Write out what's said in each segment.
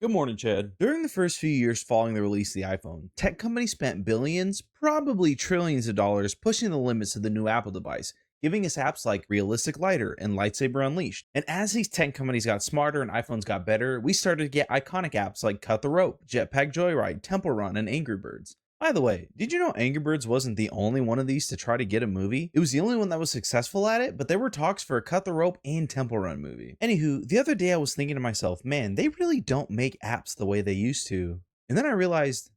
Good morning, Chad. During the first few years following the release of the iPhone, tech companies spent billions, probably trillions of dollars pushing the limits of the new Apple device, giving us apps like Realistic Lighter and Lightsaber Unleashed. And as these tech companies got smarter and iPhones got better, we started to get iconic apps like Cut the Rope, Jetpack Joyride, Temple Run, and Angry Birds. By the way, did you know Angry Birds wasn't the only one of these to try to get a movie? It was the only one that was successful at it, but there were talks for a Cut the Rope and Temple Run movie. Anywho, the other day I was thinking to myself, man, they really don't make apps the way they used to. And then I realized,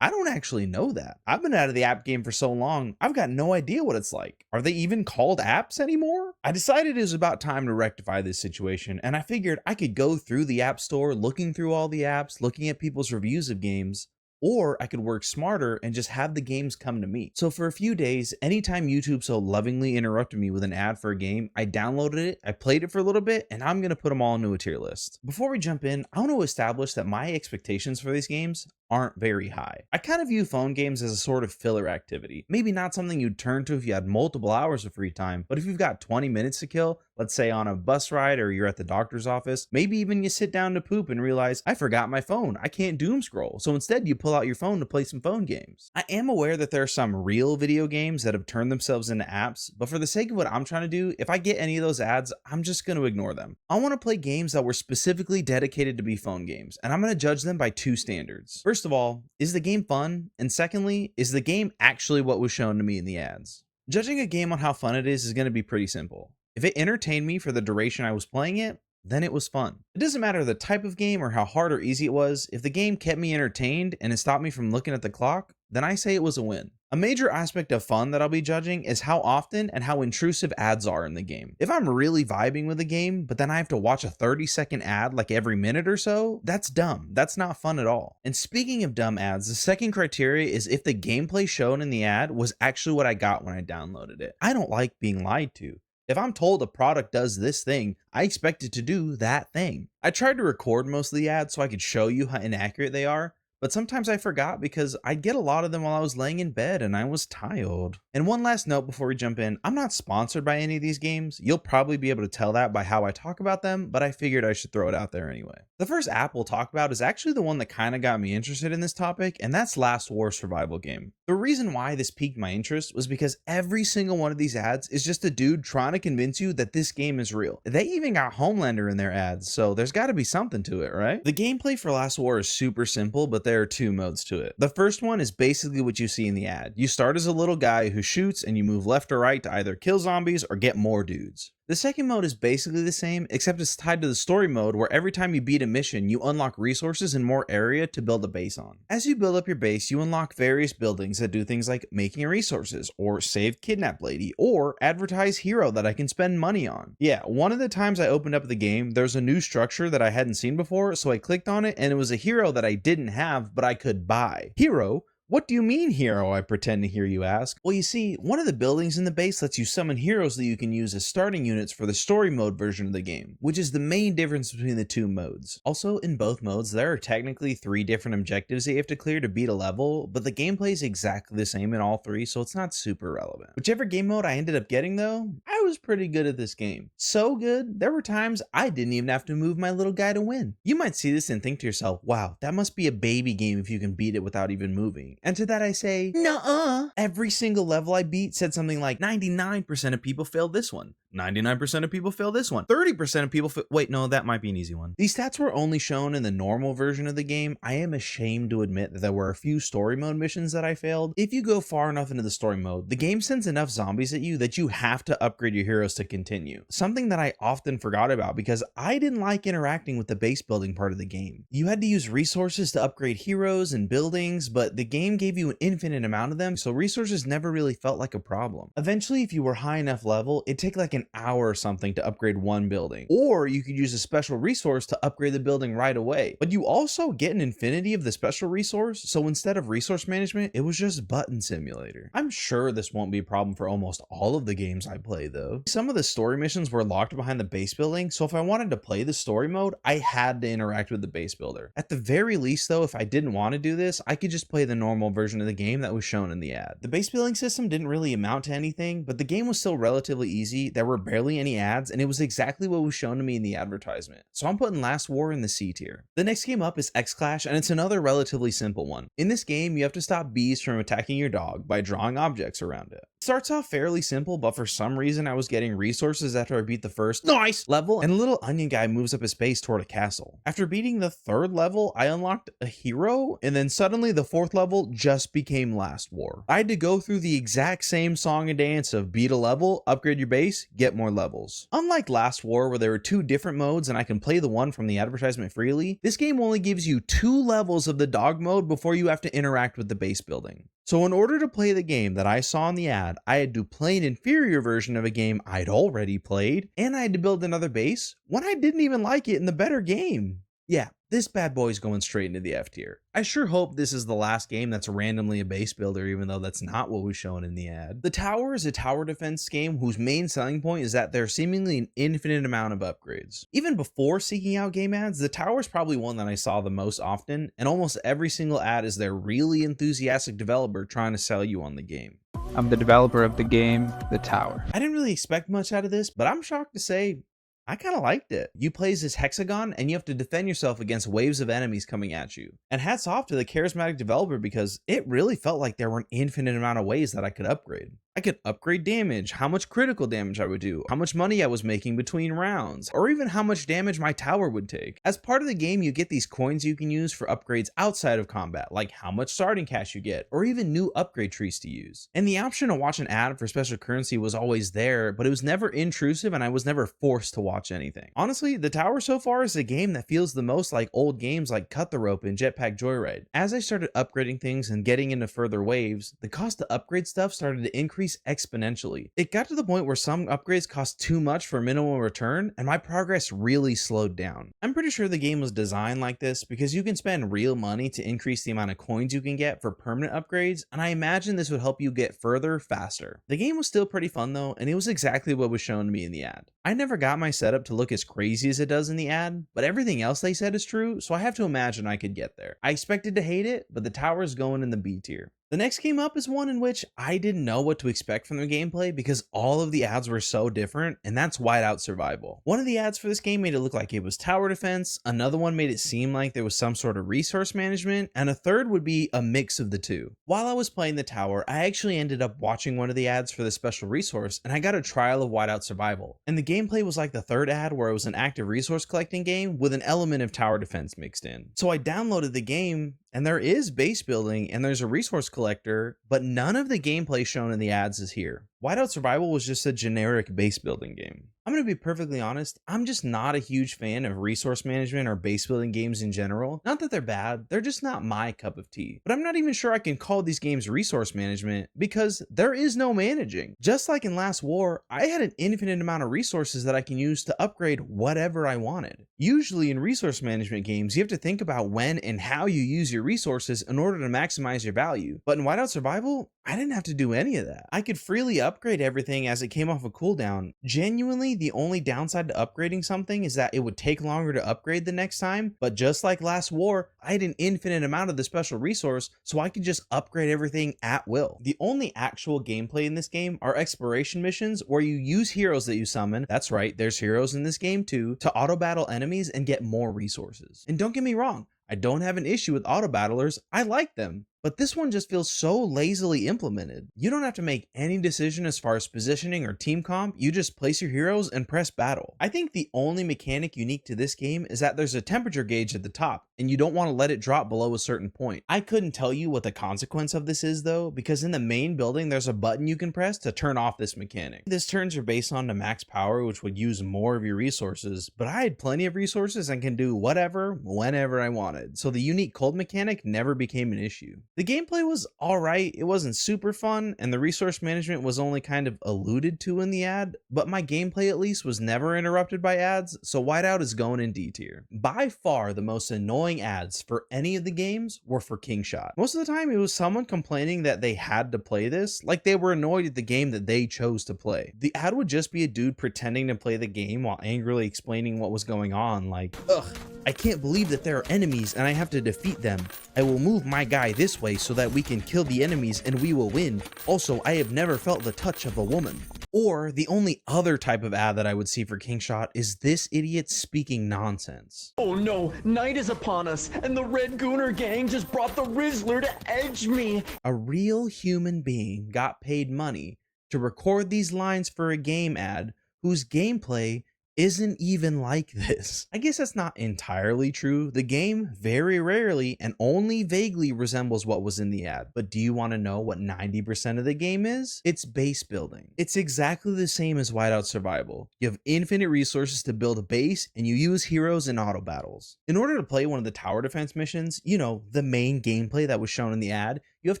I don't actually know that. I've been out of the app game for so long, I've got no idea what it's like. Are they even called apps anymore? I decided it was about time to rectify this situation, and I figured I could go through the App Store, looking through all the apps, looking at people's reviews of games, or I could work smarter and just have the games come to me. So for a few days, anytime YouTube so lovingly interrupted me with an ad for a game, I downloaded it, I played it for a little bit, and I'm gonna put them all into a tier list. Before we jump in, I want to establish that my expectations for these games aren't very high. I kind of view phone games as a sort of filler activity. Maybe not something you'd turn to if you had multiple hours of free time, but if you've got 20 minutes to kill, let's say on a bus ride or you're at the doctor's office, maybe even you sit down to poop and realize, I forgot my phone, I can't doom scroll. So instead you pull out your phone to play some phone games. I am aware that there are some real video games that have turned themselves into apps, but for the sake of what I'm trying to do, if I get any of those ads, I'm just going to ignore them. I want to play games that were specifically dedicated to be phone games, and I'm going to judge them by two standards. First of all, is the game fun? And secondly, is the game actually what was shown to me in the ads? Judging a game on how fun it is going to be pretty simple. If it entertained me for the duration I was playing it, then it was fun. It doesn't matter the type of game or how hard or easy it was. If the game kept me entertained and it stopped me from looking at the clock, then I say it was a win. A major aspect of fun that I'll be judging is how often and how intrusive ads are in the game. If I'm really vibing with the game, but then I have to watch a 30-second ad like every minute or so, that's dumb. That's not fun at all. And speaking of dumb ads, the second criteria is if the gameplay shown in the ad was actually what I got when I downloaded it. I don't like being lied to. If I'm told a product does this thing, I expect it to do that thing. I tried to record most of the ads so I could show you how inaccurate they are, but sometimes I forgot because I'd get a lot of them while I was laying in bed and I was tired. And one last note before we jump in, I'm not sponsored by any of these games. You'll probably be able to tell that by how I talk about them, but I figured I should throw it out there anyway. The first app we'll talk about is actually the one that kind of got me interested in this topic, and that's Last War survival game. The reason why this piqued my interest was because every single one of these ads is just a dude trying to convince you that this game is real. They even got Homelander in their ads, so there's got to be something to it, right? The gameplay for Last War is super simple, but there are two modes to it. The first one is basically what you see in the ad. You start as a little guy who shoots and you move left or right to either kill zombies or get more dudes. The second mode is basically the same, except it's tied to the story mode where every time you beat a mission, you unlock resources and more area to build a base on. As you build up your base, you unlock various buildings that do things like making resources, or save kidnapped lady, or advertise hero that I can spend money on. Yeah, one of the times I opened up the game, there's a new structure that I hadn't seen before, so I clicked on it and it was a hero that I didn't have, but I could buy. Hero? What do you mean, hero? I pretend to hear you ask. Well, you see, one of the buildings in the base lets you summon heroes that you can use as starting units for the story mode version of the game, which is the main difference between the two modes. Also, in both modes, there are technically 3 different objectives that you have to clear to beat a level, but the gameplay is exactly the same in all 3, so it's not super relevant. Whichever game mode I ended up getting though, I was pretty good at this game. So good, there were times I didn't even have to move my little guy to win. You might see this and think to yourself, wow, that must be a baby game if you can beat it without even moving. And to that I say, nuh-uh. Every single level I beat said something like 99% of people failed this one. 99% of people fail this one. 30% of people wait, no, that might be an easy one. These stats were only shown in the normal version of the game. I am ashamed to admit that there were a few story mode missions that I failed. If you go far enough into the story mode, the game sends enough zombies at you that you have to upgrade your heroes to continue. Something that I often forgot about because I didn't like interacting with the base building part of the game. You had to use resources to upgrade heroes and buildings, but the game gave you an infinite amount of them, so resources never really felt like a problem. Eventually, if you were high enough level, it'd take like an hour or something to upgrade one building, or you could use a special resource to upgrade the building right away. But you also get an infinity of the special resource, so instead of resource management, it was just button simulator. I'm sure this won't be a problem for almost all of the games I play though. Some of the story missions were locked behind the base building, so if I wanted to play the story mode, I had to interact with the base builder. At the very least though, if I didn't want to do this, I could just play the normal version of the game that was shown in the ad. The base building system didn't really amount to anything, but the game was still relatively easy. There there were barely any ads, and it was exactly what was shown to me in the advertisement. So I'm putting Last War in the C tier. The next game up is X-Clash, and it's another relatively simple one. In this game, you have to stop bees from attacking your dog by drawing objects around it. It starts off fairly simple, but for some reason I was getting resources after I beat the first level, and a little onion guy moves up his base toward a castle. After beating the third level, I unlocked a hero, and then suddenly the fourth level just became Last War. I had to go through the exact same song and dance of beat a level, upgrade your base, get more levels. Unlike Last War, where there were 2 different modes and I can play the one from the advertisement freely, this game only gives you 2 levels of the dog mode before you have to interact with the base building. So in order to play the game that I saw in the ad, I had to play an inferior version of a game I'd already played, and I had to build another base when I didn't even like it in the better game. Yeah, this bad boy's going straight into the F tier. I sure hope this is the last game that's randomly a base builder, even though that's not what was shown in the ad. The Tower is a tower defense game whose main selling point is that there's seemingly an infinite amount of upgrades. Even before seeking out game ads, the Tower is probably one that I saw the most often, and almost every single ad is their really enthusiastic developer trying to sell you on the game. I'm the developer of the game, The Tower. I didn't really expect much out of this, but I'm shocked to say I kind of liked it. You play as this hexagon and you have to defend yourself against waves of enemies coming at you. And hats off to the charismatic developer because it really felt like there were an infinite amount of ways that I could upgrade. I could upgrade damage, how much critical damage I would do, how much money I was making between rounds, or even how much damage my tower would take. As part of the game, you get these coins you can use for upgrades outside of combat, like how much starting cash you get, or even new upgrade trees to use. And the option to watch an ad for special currency was always there, but it was never intrusive and I was never forced to watch anything. Honestly, The Tower so far is a game that feels the most like old games like Cut the Rope and Jetpack Joyride. As I started upgrading things and getting into further waves, the cost to upgrade stuff started to increase exponentially. It got to the point where some upgrades cost too much for minimal return, and my progress really slowed down. I'm pretty sure the game was designed like this because you can spend real money to increase the amount of coins you can get for permanent upgrades, and I imagine this would help you get further faster. The game was still pretty fun though, and it was exactly what was shown to me in the ad. I never got my setup to look as crazy as it does in the ad, but everything else they said is true, so I have to imagine I could get there. I expected to hate it, but The Tower is going in the B tier. The next game up is one in which I didn't know what to expect from the gameplay because all of the ads were so different, and that's Whiteout Survival. One of the ads for this game made it look like it was tower defense, another one made it seem like there was some sort of resource management, and a third would be a mix of the two. While I was playing the tower, I actually ended up watching one of the ads for the special resource, and I got a trial of Whiteout Survival. And the gameplay was like the third ad where it was an active resource collecting game with an element of tower defense mixed in. So I downloaded the game, and there is base building and there's a resource collector, but none of the gameplay shown in the ads is here. Whiteout Survival was just a generic base building game. I'm going to be perfectly honest, I'm just not a huge fan of resource management or base building games in general. Not that they're bad, they're just not my cup of tea. But I'm not even sure I can call these games resource management because there is no managing. Just like in Last War, I had an infinite amount of resources that I can use to upgrade whatever I wanted. Usually in resource management games, you have to think about when and how you use your resources in order to maximize your value. But in Whiteout Survival, I didn't have to do any of that. I could freely upgrade everything as it came off a cooldown. Genuinely, the only downside to upgrading something is that it would take longer to upgrade the next time, but just like Last War, I had an infinite amount of the special resource, so I could just upgrade everything at will. The only actual gameplay in this game are exploration missions where you use heroes that you summon, that's right, there's heroes in this game too, to auto battle enemies and get more resources. And don't get me wrong, I don't have an issue with auto battlers, I like them. But this one just feels so lazily implemented. You don't have to make any decision as far as positioning or team comp, you just place your heroes and press battle. I think the only mechanic unique to this game is that there's a temperature gauge at the top, and you don't want to let it drop below a certain point. I couldn't tell you what the consequence of this is though, because in the main building there's a button you can press to turn off this mechanic. This turns your base on to max power, which would use more of your resources, but I had plenty of resources and can do whatever, whenever I wanted, so the unique cold mechanic never became an issue. The gameplay was alright, it wasn't super fun, and the resource management was only kind of alluded to in the ad, but my gameplay at least was never interrupted by ads, so Whiteout is going in D tier. By far the most annoying ads for any of the games were for Kingshot. Most of the time it was someone complaining that they had to play this, like they were annoyed at the game that they chose to play. The ad would just be a dude pretending to play the game while angrily explaining what was going on, like, ugh. I can't believe that there are enemies and I have to defeat them. I will move my guy this way so that we can kill the enemies and we will win. Also, I have never felt the touch of a woman. Or the only other type of ad that I would see for Kingshot is this idiot speaking nonsense. Oh no, night is upon us, and the Red Gooner gang just brought the Rizzler to edge me. A real human being got paid money to record these lines for a game ad whose gameplay isn't even like this. I guess that's not entirely true. The game very rarely and only vaguely resembles what was in the ad. But do you want to know what 90% of the game is? It's base building. It's exactly the same as Whiteout Survival. You have infinite resources to build a base and you use heroes in auto battles. In order to play one of the tower defense missions, you know, the main gameplay that was shown in the ad, you have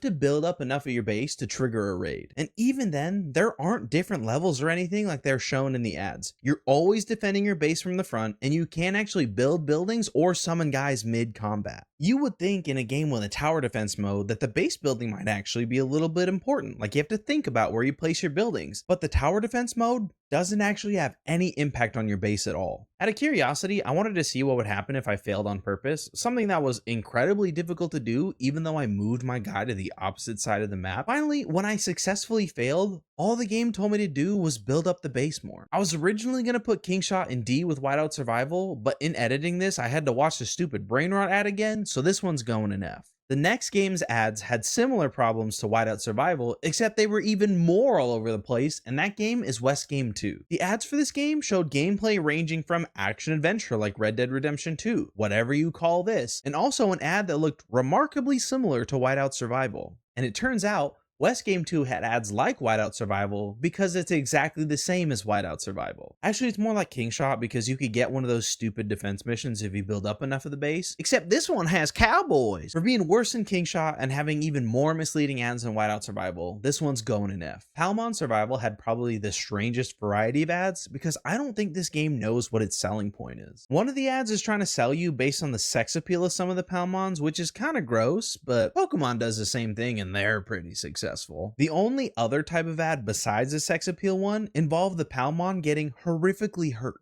to build up enough of your base to trigger a raid. And even then, there aren't different levels or anything like they're shown in the ads. You're always defending your base from the front, and you can actually build buildings or summon guys mid-combat. You would think in a game with a tower defense mode that the base building might actually be a little bit important, like you have to think about where you place your buildings, but the tower defense mode doesn't actually have any impact on your base at all. Out of curiosity, I wanted to see what would happen if I failed on purpose, something that was incredibly difficult to do even though I moved my guy to the opposite side of the map. Finally, when I successfully failed, all the game told me to do was build up the base more. I was originally going to put Kingshot in D with Whiteout Survival, but in editing this, I had to watch the stupid brain rot ad again, so this one's going in F. The next game's ads had similar problems to Whiteout Survival, except they were even more all over the place, and that game is West Game 2. The ads for this game showed gameplay ranging from action-adventure like Red Dead Redemption 2, whatever you call this, and also an ad that looked remarkably similar to Whiteout Survival. And it turns out, West Game 2 had ads like Whiteout Survival because it's exactly the same as Whiteout Survival. Actually, it's more like Kingshot because you could get one of those stupid defense missions if you build up enough of the base, except this one has cowboys. For being worse than Kingshot and having even more misleading ads than Whiteout Survival, this one's going in F. Palmon Survival had probably the strangest variety of ads because I don't think this game knows what its selling point is. One of the ads is trying to sell you based on the sex appeal of some of the Palmons, which is kind of gross, but Pokemon does the same thing and they're pretty successful. The only other type of ad besides the sex appeal one involved the Palmon getting horrifically hurt.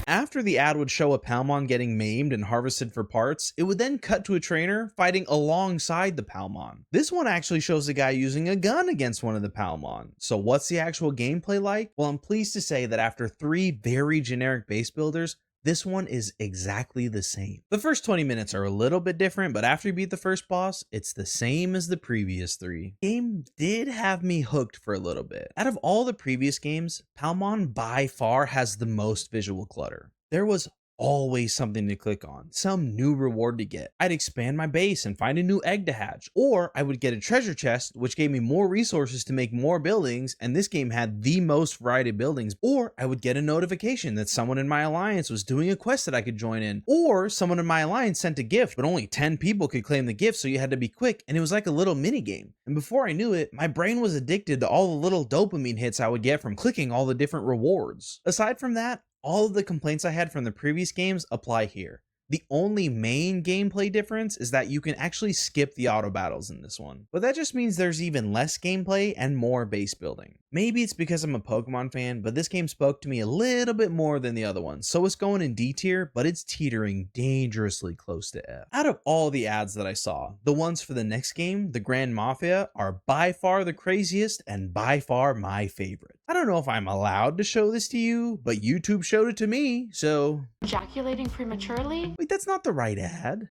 After the ad would show a Palmon getting maimed and harvested for parts, it would then cut to a trainer fighting alongside the Palmon. This one actually shows a guy using a gun against one of the Palmon. So what's the actual gameplay like? Well, I'm pleased to say that after 3 very generic base builders, this one is exactly the same. The first 20 minutes are a little bit different, but after you beat the first boss, it's the same as the previous 3. The game did have me hooked for a little bit. Out of all the previous games, Palmon by far has the most visual clutter. There was always something to click on, some new reward to get. I'd expand my base and find a new egg to hatch, or I would get a treasure chest which gave me more resources to make more buildings, and this game had the most variety of buildings, or I would get a notification that someone in my alliance was doing a quest that I could join in, or someone in my alliance sent a gift but only 10 people could claim the gift, so you had to be quick, and it was like a little mini game. And before I knew it, my brain was addicted to all the little dopamine hits I would get from clicking all the different rewards. Aside from that, all of the complaints I had from the previous games apply here. The only main gameplay difference is that you can actually skip the auto battles in this one, but that just means there's even less gameplay and more base building. Maybe it's because I'm a Pokemon fan, but this game spoke to me a little bit more than the other ones, so it's going in D tier, but it's teetering dangerously close to F. Out of all the ads that I saw, the ones for the next game, the Grand Mafia, are by far the craziest and by far my favorite. I don't know if I'm allowed to show this to you, but YouTube showed it to me, so... Ejaculating prematurely? Wait, that's not the right ad.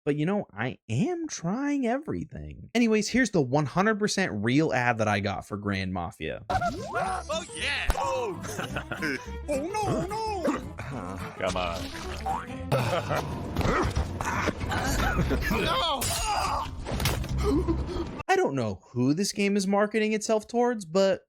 But you know, I am trying everything. Anyways, here's the 100% real ad that I got for Grand Mafia. Oh yeah! Oh, oh no, no! Come on. No! I don't know who this game is marketing itself towards, but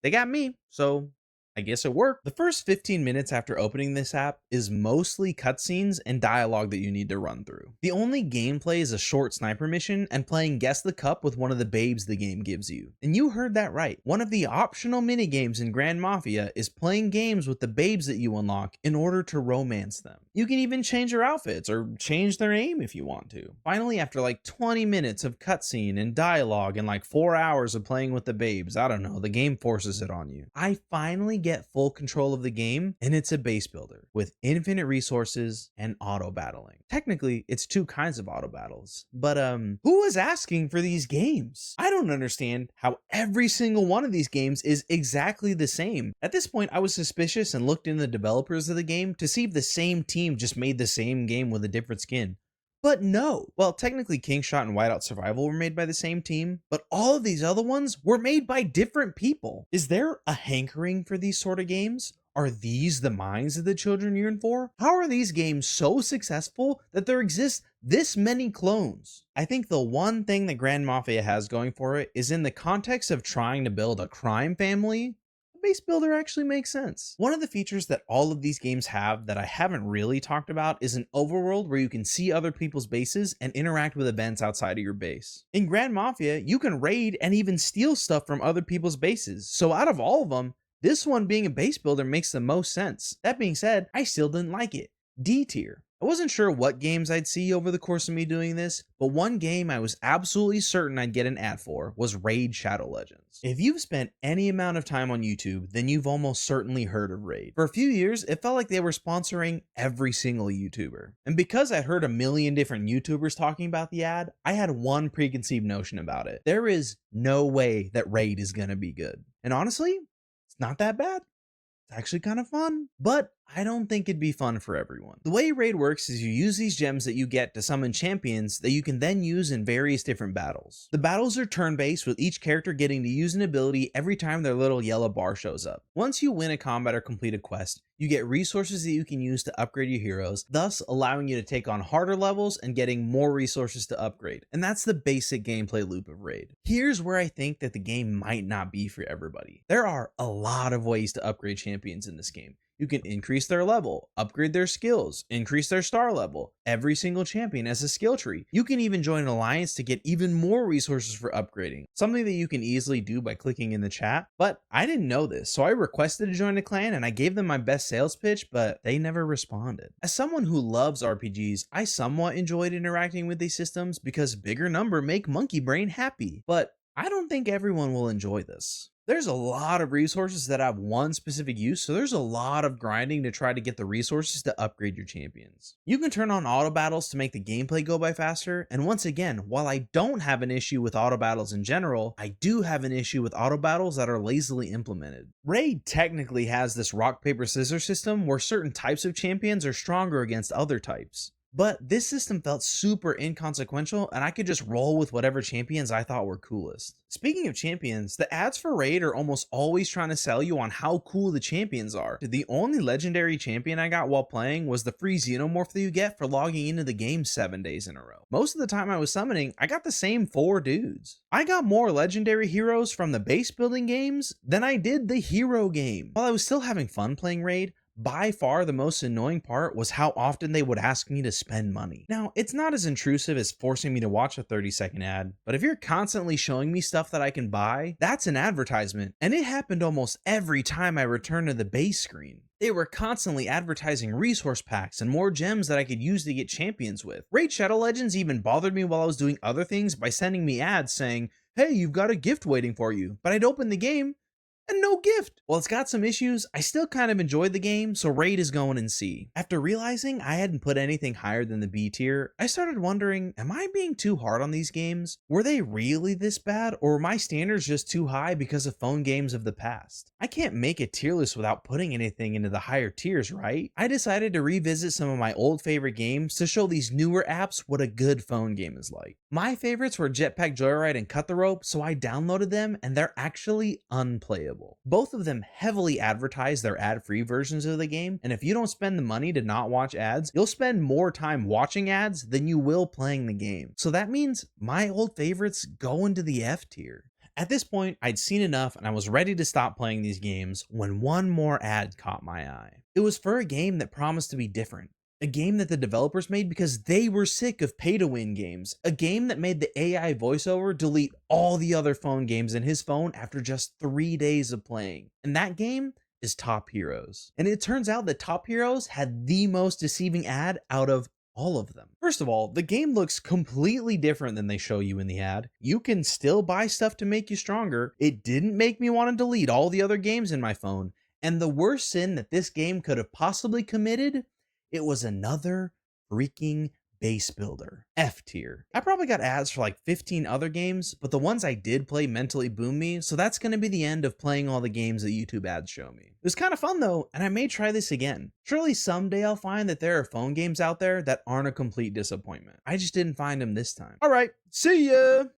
they got me, so I guess it worked. The first 15 minutes after opening this app is mostly cutscenes and dialogue that you need to run through. The only gameplay is a short sniper mission and playing Guess the Cup with one of the babes the game gives you. And you heard that right. One of the optional minigames in Grand Mafia is playing games with the babes that you unlock in order to romance them. You can even change their outfits or change their aim if you want to. Finally, after like 20 minutes of cutscene and dialogue and like 4 hours of playing with the babes, I don't know, the game forces it on you. I finally get full control of the game, and it's a base builder with infinite resources and auto battling. Technically, it's two kinds of auto battles, but who is asking for these games? I don't understand how every single one of these games is exactly the same. At this point, I was suspicious and looked into the developers of the game to see if the same team just made the same game with a different skin. But no. Well, technically Kingshot and Whiteout Survival were made by the same team, but all of these other ones were made by different people. Is there a hankering for these sort of games? Are these the minds that the children yearn for? How are these games so successful that there exists this many clones? I think the one thing that Grand Mafia has going for it is in the context of trying to build a crime family, base builder actually makes sense. One of the features that all of these games have that I haven't really talked about is an overworld where you can see other people's bases and interact with events outside of your base. In Grand Mafia, you can raid and even steal stuff from other people's bases. So out of all of them, this one being a base builder makes the most sense. That being said, I still didn't like it. D tier. I wasn't sure what games I'd see over the course of me doing this, but one game I was absolutely certain I'd get an ad for was Raid Shadow Legends. If you've spent any amount of time on YouTube, then you've almost certainly heard of Raid. For a few years, it felt like they were sponsoring every single YouTuber. And because I'd heard a million different YouTubers talking about the ad, I had one preconceived notion about it. There is no way that Raid is gonna be good. And honestly, it's not that bad. Actually kind of fun, but I don't think it'd be fun for everyone. The way Raid works is you use these gems that you get to summon champions that you can then use in various different battles. The battles are turn-based, with each character getting to use an ability every time their little yellow bar shows up. Once you win a combat or complete a quest, you get resources that you can use to upgrade your heroes, thus allowing you to take on harder levels and getting more resources to upgrade. And that's the basic gameplay loop of Raid. Here's where I think that the game might not be for everybody. There are a lot of ways to upgrade champions in this game. You can increase their level, upgrade their skills, increase their star level. Every single champion has a skill tree. You can even join an alliance to get even more resources for upgrading, something that you can easily do by clicking in the chat. But I didn't know this, so I requested to join a clan and I gave them my best sales pitch, but they never responded. As someone who loves RPGs, I somewhat enjoyed interacting with these systems because bigger number make monkey brain happy. But I don't think everyone will enjoy this. There's a lot of resources that have one specific use, so there's a lot of grinding to try to get the resources to upgrade your champions. You can turn on auto battles to make the gameplay go by faster, and once again, while I don't have an issue with auto battles in general, I do have an issue with auto battles that are lazily implemented. Raid technically has this rock, paper, scissors system where certain types of champions are stronger against other types. But this system felt super inconsequential, and I could just roll with whatever champions I thought were coolest. Speaking of champions, the ads for Raid are almost always trying to sell you on how cool the champions are. The only legendary champion I got while playing was the free xenomorph that you get for logging into the game 7 days in a row. Most of the time I was summoning, I got the same 4 dudes. I got more legendary heroes from the base building games than I did the hero game. While I was still having fun playing Raid, by far the most annoying part was how often they would ask me to spend money. Now, it's not as intrusive as forcing me to watch a 30-second ad, but if you're constantly showing me stuff that I can buy, that's an advertisement, and it happened almost every time I returned to the base screen. They were constantly advertising resource packs and more gems that I could use to get champions with. Raid Shadow Legends even bothered me while I was doing other things by sending me ads saying, "Hey, you've got a gift waiting for you," but I'd open the game and no gift. While it's got some issues, I still kind of enjoyed the game, so Raid is going in C. After realizing I hadn't put anything higher than the B tier, I started wondering, am I being too hard on these games? Were they really this bad, or were my standards just too high because of phone games of the past? I can't make a tier list without putting anything into the higher tiers, right? I decided to revisit some of my old favorite games to show these newer apps what a good phone game is like. My favorites were Jetpack Joyride and Cut the Rope, so I downloaded them and they're actually unplayable. Both of them heavily advertise their ad-free versions of the game, and if you don't spend the money to not watch ads, you'll spend more time watching ads than you will playing the game. So that means my old favorites go into the F tier. At this point, I'd seen enough and I was ready to stop playing these games when one more ad caught my eye. It was for a game that promised to be different. A game that the developers made because they were sick of pay-to-win games. A game that made the AI voiceover delete all the other phone games in his phone after just 3 days of playing. And that game is Top Heroes. And it turns out that Top Heroes had the most deceiving ad out of all of them. First of all, the game looks completely different than they show you in the ad. You can still buy stuff to make you stronger. It didn't make me want to delete all the other games in my phone. And the worst sin that this game could have possibly committed, it was another freaking base builder. F tier. I probably got ads for like 15 other games, but the ones I did play mentally boom me, so that's gonna be the end of playing all the games that YouTube ads show me. It was kind of fun though, and I may try this again. Surely someday I'll find that there are phone games out there that aren't a complete disappointment. I just didn't find them this time. All right, see ya!